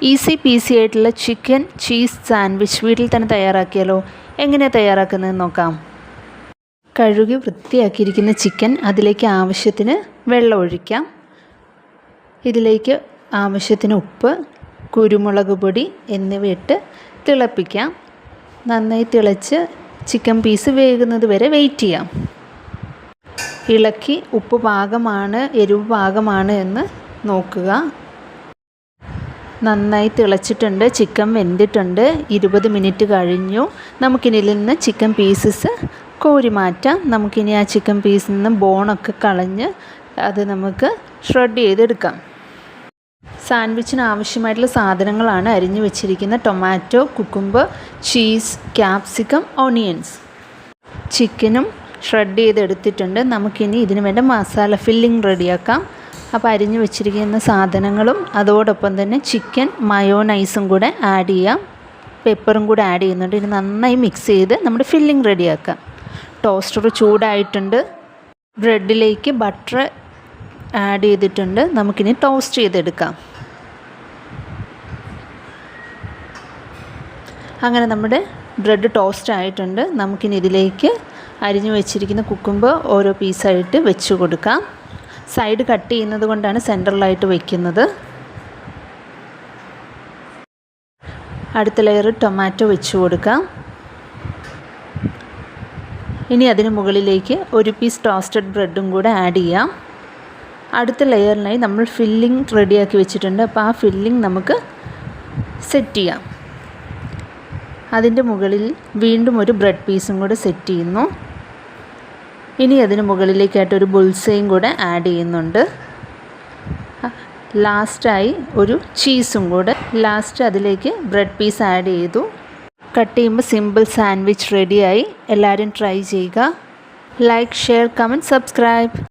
Easy peasy ആയിട്ടുള്ള chicken cheese sandwich വീട്ടിൽ തന്നെ തയ്യാറാക്കിയാലോ? എങ്ങനെയാണ് തയ്യാറാക്കുന്നതെന്ന് നോക്കാം. കഴുകി വൃത്തിയാക്കിയിരിക്കുന്ന ചിക്കൻ, അതിലേക്ക് ആവശ്യത്തിന് വെള്ളം ഒഴിക്കാം. ഇതിലേക്ക് ആവശ്യത്തിന് ഉപ്പ്, കുരുമുളക് പൊടി എന്നിവയിട്ട് തിളപ്പിക്കാം. നന്നായി തിളച്ച് ചിക്കൻ പീസ് വേകുന്നത് വരെ വെയിറ്റ് ചെയ്യാം. ഇളക്കി ഉപ്പ് പാകമാണ്, എരിവ് പാകമാണ് എന്ന് നോക്കുക. നന്നായി തിളച്ചിട്ടുണ്ട്, ചിക്കൻ വെന്തിട്ടുണ്ട്. 20 മിനിറ്റ് കഴിഞ്ഞു. നമുക്കിതിൽ നിന്ന് ചിക്കൻ പീസസ് കോരി മാറ്റാം. നമുക്കിനി ആ ചിക്കൻ പീസിൽ നിന്ന് ബോണൊക്കെ കളഞ്ഞ് അത് നമുക്ക് ഷ്രെഡ് ചെയ്തെടുക്കാം. സാൻഡ്വിച്ചിന് ആവശ്യമായിട്ടുള്ള സാധനങ്ങളാണ് അരിഞ്ഞു വെച്ചിരിക്കുന്ന tomato, cucumber, cheese, capsicum, onions. ചിക്കനും ഷ്രെഡ് ചെയ്തെടുത്തിട്ടുണ്ട്. നമുക്കിനി ഇതിന് വേണ്ട മസാല ഫില്ലിംഗ് റെഡിയാക്കാം. അപ്പോൾ അരിഞ്ഞു വെച്ചിരിക്കുന്ന സാധനങ്ങളും അതോടൊപ്പം തന്നെ ചിക്കൻ മയോനൈസും കൂടെ ആഡ് ചെയ്യാം. പെപ്പറും കൂടെ ആഡ് ചെയ്യുന്നുണ്ട്. ഇത് നന്നായി മിക്സ് ചെയ്ത് നമ്മുടെ ഫില്ലിംഗ് റെഡിയാക്കാം. ടോസ്റ്റർ ചൂടായിട്ടുണ്ട്. ബ്രെഡിലേക്ക് ബട്ടർ ആഡ് ചെയ്തിട്ടുണ്ട്. നമുക്കിനി ടോസ്റ്റ് ചെയ്തെടുക്കാം. അങ്ങനെ നമ്മുടെ ബ്രെഡ് ടോസ്റ്റ് ആയിട്ടുണ്ട്. നമുക്കിനി ഇതിലേക്ക് അരിഞ്ഞു വെച്ചിരിക്കുന്ന കുക്കുംബർ ഓരോ പീസായിട്ട് വെച്ച് കൊടുക്കാം. സൈഡ് കട്ട് ചെയ്യുന്നത് കൊണ്ടാണ് സെൻറ്ററിലായിട്ട് വയ്ക്കുന്നത്. അടുത്ത ലെയർ ടൊമാറ്റോ വെച്ച് കൊടുക്കാം. ഇനി അതിന് മുകളിലേക്ക് ഒരു പീസ് ടോസ്റ്റഡ് ബ്രെഡും കൂടെ ആഡ് ചെയ്യാം. അടുത്ത ലെയറിനായി നമ്മൾ ഫില്ലിംഗ് റെഡിയാക്കി വെച്ചിട്ടുണ്ട്. അപ്പോൾ ആ ഫില്ലിംഗ് നമുക്ക് സെറ്റ് ചെയ്യാം. അതിൻ്റെ മുകളിൽ വീണ്ടും ഒരു ബ്രെഡ് പീസും കൂടെ സെറ്റ് ചെയ്യുന്നു. ഇനി അതിന് മുകളിലേക്കായിട്ട് ഒരു ബുൾസയും കൂടെ ആഡ് ചെയ്യുന്നുണ്ട്. ലാസ്റ്റായി ഒരു ചീസും കൂടെ. ലാസ്റ്റ് അതിലേക്ക് ബ്രെഡ് പീസ് ആഡ് ചെയ്തു. കട്ട് ചെയ്യുമ്പോൾ സിമ്പിൾ സാൻഡ്വിച്ച് റെഡിയായി. എല്ലാവരും ട്രൈ ചെയ്യുക. Like, share, comment, subscribe.